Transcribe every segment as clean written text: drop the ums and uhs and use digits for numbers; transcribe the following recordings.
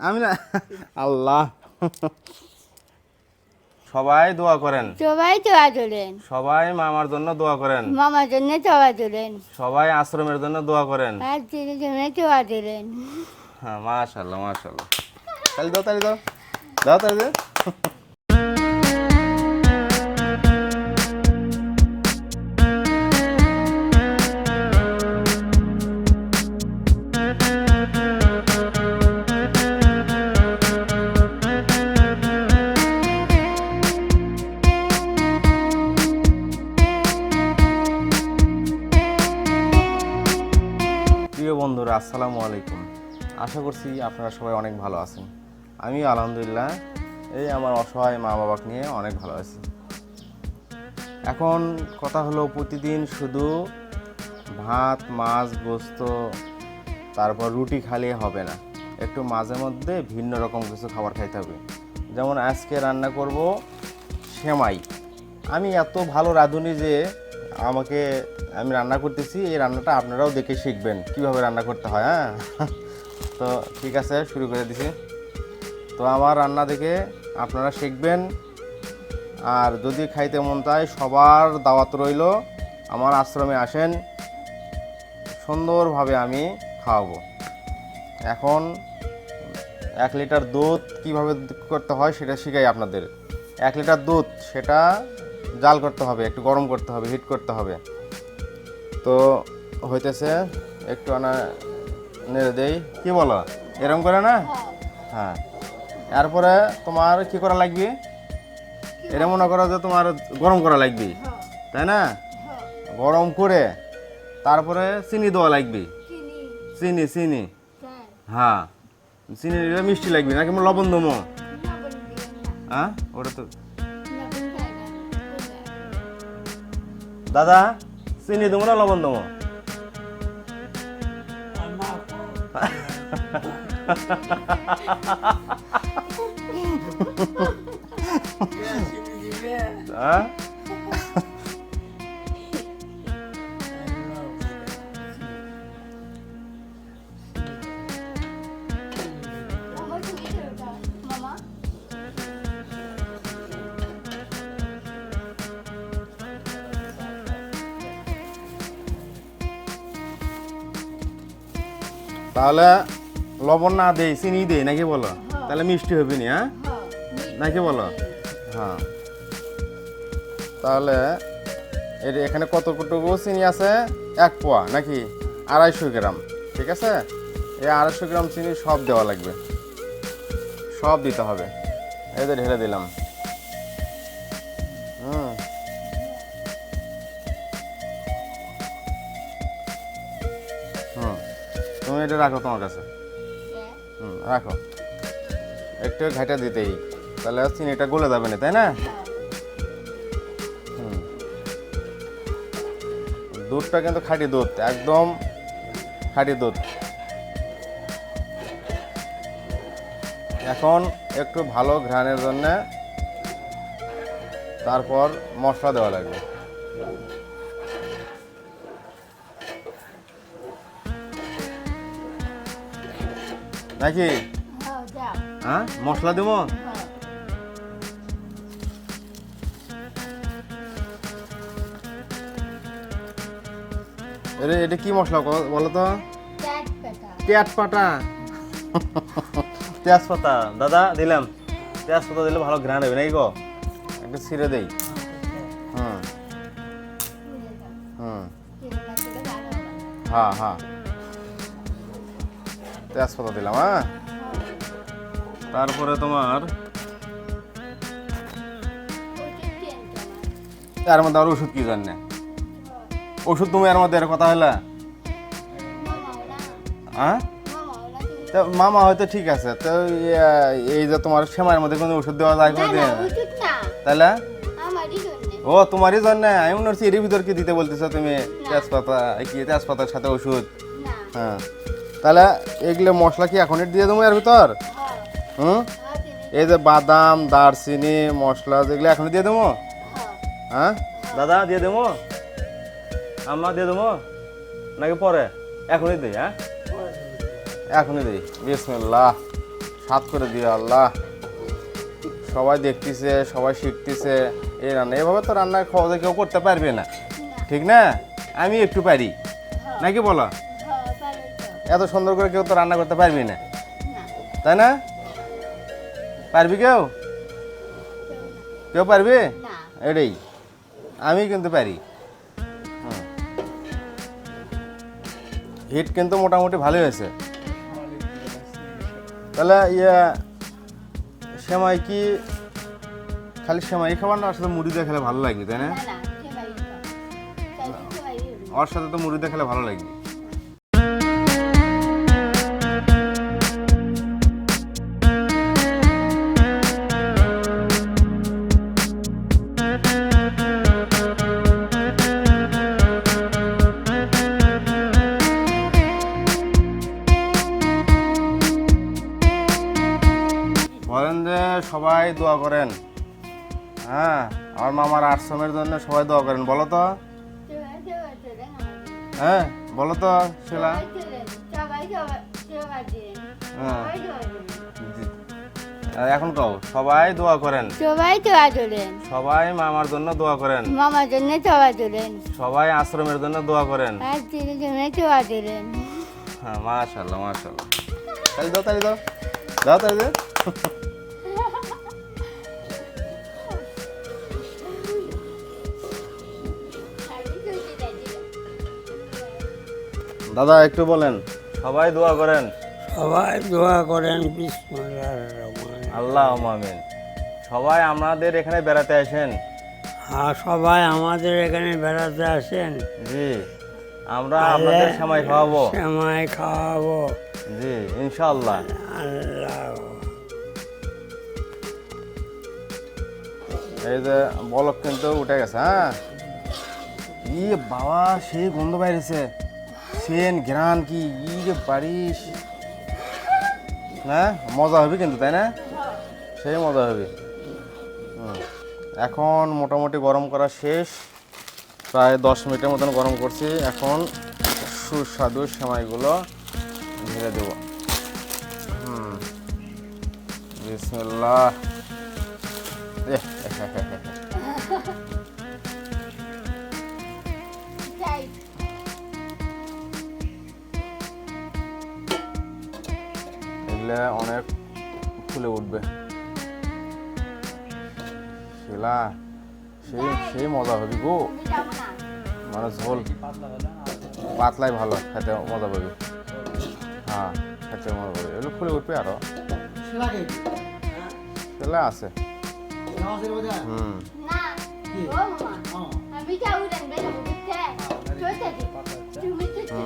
আমি না আল্লাহ সবাই দোয়া করেন, সবাই দোয়া করেন, সবাই মামার জন্য দোয়া করেন, মামার জন্য দোয়া করেন, সবাই আশ্রমের জন্য দোয়া করেন। আর দিদির জন্য দোয়া করেন। হ্যাঁ মাশাআল্লাহ মাশাআল্লাহ। তালি দাও তালি দাও দাও তালি দাও। প্রিয় বন্ধুরা আসসালামু আলাইকুম, আশা করছি আপনারা সবাই অনেক ভালো আছেন। আমি আলহামদুলিল্লাহ এই আমার অসহায় মা বাবাকে নিয়ে অনেক ভালো আছি। এখন কথা হলো প্রতিদিন শুধু ভাত মাছ গোস্ত তারপর রুটি খালি হবে না, একটু মাঝে মধ্যে ভিন্ন রকম কিছু খাবার খাইতে হবে। যেমন আজকে রান্না করব সেমাই। আমি এত ভালো রাঁধুনি যে আমি রান্না করতেছি, এই রান্নাটা আপনারাও দেখে শিখবেন কীভাবে রান্না করতে হয়। হ্যাঁ তো ঠিক আছে, শুরু করে দিছি। তো আমার রান্না দেখে আপনারা শিখবেন, আর যদি খাইতে মন চায় সবার দাওয়াত রইল, আমার আশ্রমে আসেন, সুন্দরভাবে আমি খাওয়াবো। এখন 1 লিটার দুধ কীভাবে করতে হয় সেটা শিখাই আপনাদের। 1 লিটার দুধ সেটা জাল করতে হবে, একটু গরম করতে হবে, হিট করতে হবে। তো হইতেছে একটু আনা নেড়ে দেই, কি বলো এরকম করে না? হ্যাঁ, এরপরে তোমার কি করা লাগবে, এটা মনে করো যে তোমার গরম করা লাগবে, তাই না? গরম করে তারপরে চিনি দেওয়া লাগবে, চিনি চিনি। হ্যাঁ, চিনি দিলে মিষ্টি লাগবে নাকি লবণ দমো? হ্যাঁ ওটা তো দাদা চিনি দেবো না লবণ দেবো? হ্যাঁ তাহলে লবণ না দেই চিনি দেই নাকি বলো? তাহলে মিষ্টি হবে না? হ্যাঁ নাকি বলো? হ্যাঁ, তাহলে এখানে কতটুকু চিনি আছে? 1 পোয়া নাকি 250 গ্রাম? ঠিক আছে, এই 250 গ্রাম চিনি সব দেওয়া লাগবে, সব দিতে হবে। এই যে ঢেলে দিলাম। তুমি এটা রাখো তোমার কাছে। রাখো, একটু ঘাটা দিতেই, তাহলে চিনিটা গলে যাবে না, তাই না? দুধটা কিন্তু খাঁটি দুধ, একদম খাঁটি দুধ। এখন একটু ভালো ঘ্রাণের জন্য তারপর মশলা দেওয়া লাগবে। নাকি? হ্যাঁ মশলা দেবো। এটা কি মশলা বলো তো? তেজপাতা। তেজপাতা দাদা দিলাম, তেজপাতা দিলে ভালো ঘ্রাণ হবে নাকি গো? একটু ছিঁড়ে দেই। হ্যাঁ হ্যাঁ, তেজপাতা দিলাম। হ্যাঁ, তারপরে তোমার এর মধ্যে আর ওষুধ কি জানে? ওষুধ তুমি এর মধ্যে এর কথা হইলা? হ্যাঁ, তো মামা হয়তো ঠিক আছে, তো এই যে তোমার সেমাইয়ের মধ্যে কোনো ওষুধ দেওয়া যায় কোনো দিন? তাহলে ও তোমারই জন্য আমি মনে হচ্ছে এর ভিতর কি দিতে বলতেছো তুমি? তেজপাতা কি তেজপাতার সাথে ওষুধ? হ্যাঁ, তাহলে এগুলো মশলা কি এখনই দিয়ে দেবো এর ভিতর? এই যে বাদাম দারচিনি মশলা যেগুলো এখনই দিয়ে দেবো? হ্যাঁ দাদা দিয়ে দেবো, আম্মা দিয়ে দেবো নাকি পরে? এখনই দিই। হ্যাঁ এখনই দিই। বিসমিল্লাহ, স্বাদ করে দিও আল্লাহ। সবাই দেখতেছে, সবাই শিখতেছে এই রান্না। এভাবে তো রান্না খাওয়া কেউ করতে পারবে না, ঠিক না? আমি একটু পারি, নাকি বলো? এত সুন্দর করে কেউ তো রান্না করতে পারবি না, তাই না? পারবি কেউ? কেউ পারবে? এটাই, আমি কিন্তু পারি। হিট কিন্তু মোটামুটি ভালোই হয়েছে। তাহলে সেমাই কি খালি সেমাই খাবার না, ওর সাথে মুড়ি দিয়ে খেলে ভালো লাগবে, তাই না? ওর সাথে তো মুড়ি দিয়ে খেলে ভালো লাগবে। বলেন যে সবাই দোয়া করেন। হ্যাঁ, আমার মামার আশ্রমের জন্য সবাই দোয়া করেন, বলো তো। হ্যাঁ বলো তো শিলা। হ্যাঁ, এখন কও সবাই দোয়া করেন। সবাই দোয়া দিলেন। সবাই মামার জন্য দোয়া করেন। মামার জন্য দোয়া দিলেন। সবাই আশ্রমের জন্য দোয়া করেন। আর দিনের জন্য দোয়া দিলেন। হ্যাঁ, মাশাআল্লাহ মাশাআল্লাহ। তালি দাও, তালি দাও, দাও তালি দাও। দাদা একটু বলেন, সবাই দোয়া করেন। সবাই দোয়া করেন বিসমিল্লাহির রহমানির রহিম। আল্লাহ আমিন। সবাই আমাদের এখানে বেড়াতে আসেন। আর সবাই আমাদের এখানে বেড়াতে আসেন। জি, আমরা আপনাদের সময় খাওয়াবো। সময় খাওয়াবো জি ইনশাআল্লাহ। আল্লাহ। এই যে বলক কিন্তু উঠে গেছে। হ্যাঁ, ই বাবা সেই গন্ধ বাইরেছে, সেন ঘ্রাণ কি ই যে বাড়িস না, মজা হবে কিন্তু, তাই না? সেই মজা হবে। এখন মোটামুটি গরম করা শেষ, প্রায় 10 মিনিটের মতন গরম করছি। এখন সুস্বাদু সেমাইগুলো ঢেলে দেব। বিসমিল্লাহ। এগুলো অনেক ফুলে উঠবে শিলা, সেই সেই মজা হবে গো। মানে ঝোল পাতলাই ভালো, খেতে মজা পাবে। হ্যাঁ, খেতে মজা পাবে। এগুলো ফুলে উঠবে আরো। শিলা আছে।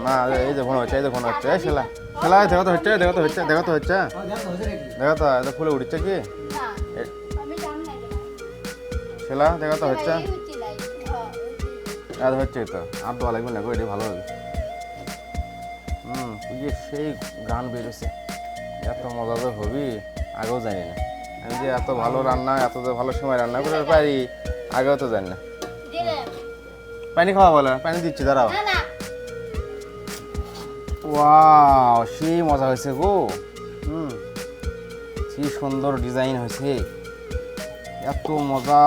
না এই যে ঘন হচ্ছে, এই যে ঘন হচ্ছে। এই শিলা, শিলা দেখো তো হচ্ছে, দেখো তো হচ্ছে, দেখো তো হচ্ছে, দেখো তো এটা ফুলে উঠছে কি শিলা, দেখো তো হচ্ছে। আর হচ্ছে তো আর দোয়া লাগবে না গো, এটি ভালো হবে। ইয়ে সেই গান বেরোছে, এত মজা তো হবি আগেও জানি না আমি যে এত ভালো রান্না, এত ভালো সময় রান্না করে পারি, আগেও তো জানি না। পানি খাওয়া বলে, পানি দিচ্ছি দাঁড়াও। ওয়াও, সেই মজা হয়েছে গো। কি সুন্দর ডিজাইন হয়েছে, এত মজা।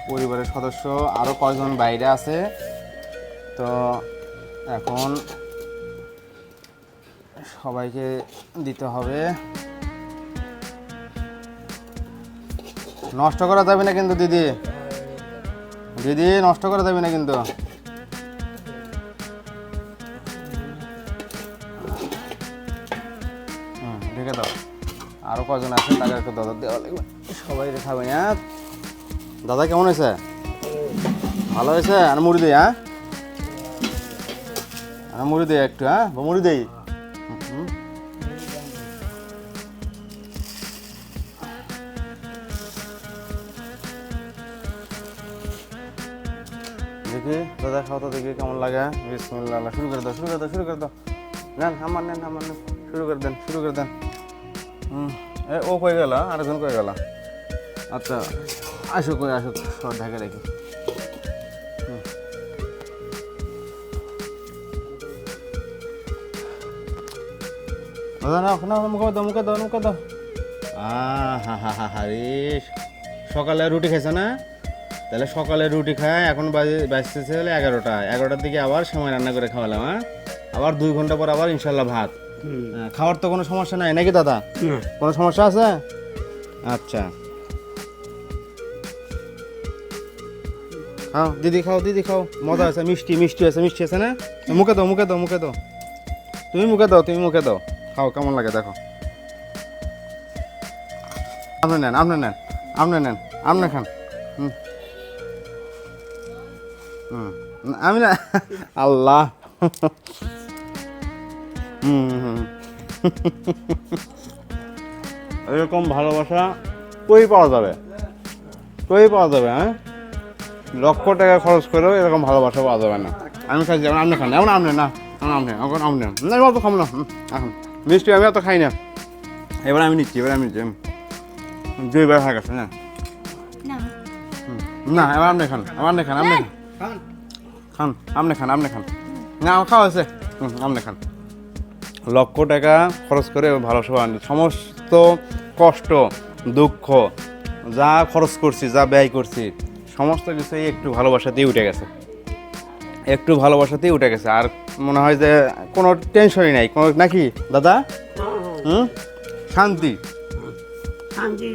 পরিবারের সদস্য আরো কয়েকজন বাইরে আছে, তো এখন সবাইকে দিতে হবে। নষ্ট করা যাবে না কিন্তু দিদি, দিদি নষ্ট করা যাবে না কিন্তু। ঢেকে দাও, আরো কজন আছে তাকে একটু দাদা দেওয়া লাগবে, সবাই খাবে। হ্যাঁ দাদা কেমন হয়েছে? ভালো হয়েছে? আর মুড়ি দিই। হ্যাঁ, আর মুড়ি দিই একটু। হ্যাঁ মুড়ি দিই। দেখি দাদা খাওয়া তো দেখি কেমন লাগে। বিসমিল্লাহ, শুরু করে দাও, শুরু করে দাও, শুরু করে দাও। নেন আমার, নেন আমার, নেন, শুরু করে দেন, শুরু করে দেন। ও কয়ে গেল, আরেকজন কয়ে গেল। আচ্ছা আসুক, আসুক, সব ঢাকে রেখে। দাদা না না মুখে দাও মুখে দাও মুখে দাও হা হা হা হা রে সকালে রুটি খাইছে না তাহলে সকালে রুটি খায় এখন বাজতেছে হলে 11টা 11টার দিকে আবার সময় রান্না করে খাওয়ালাম হ্যাঁ আবার 2 ঘন্টা পর আবার ইনশাল্লাহ ভাত খাওয়ার তো কোনো সমস্যা নাই নাকি দাদা না কোনো সমস্যা আছে আচ্ছা খাও দিদি খাও মজা আছে মিষ্টি মিষ্টি আছে না মুখে দাও মুখে দাও মুখে দাও তুমি মুখে দাও খাও কেমন লাগে দেখো আপনি নেন আপনি খান হুম হুম আমি না আল্লাহ এরকম ভালোবাসা কই পাওয়া যাবে হ্যাঁ লক্ষ টাকা খরচ করেও এরকম ভালোবাসা পাওয়া যাবে না আমি খাই যেমন আপনি খান এমন আপনি না আপনি এখন আপনি না এবার তো খাবো না এখন মিষ্টি আমি এত খাই না এবার আমি নিচ্ছি 2বার হয়ে গেছে না না এবার আপনি খান না খাওয়া আছে আপনি খান লক্ষ টাকা খরচ করে ভালোবাসা সমস্ত কষ্ট দুঃখ যা খরচ করছি যা ব্যয় করছি সমস্ত কিছুই একটু ভালোবাসাতেই উঠে গেছে আর মনে হয় যে কোনো টেনশনই নাই কোনো নাকি দাদা শান্তি শান্তি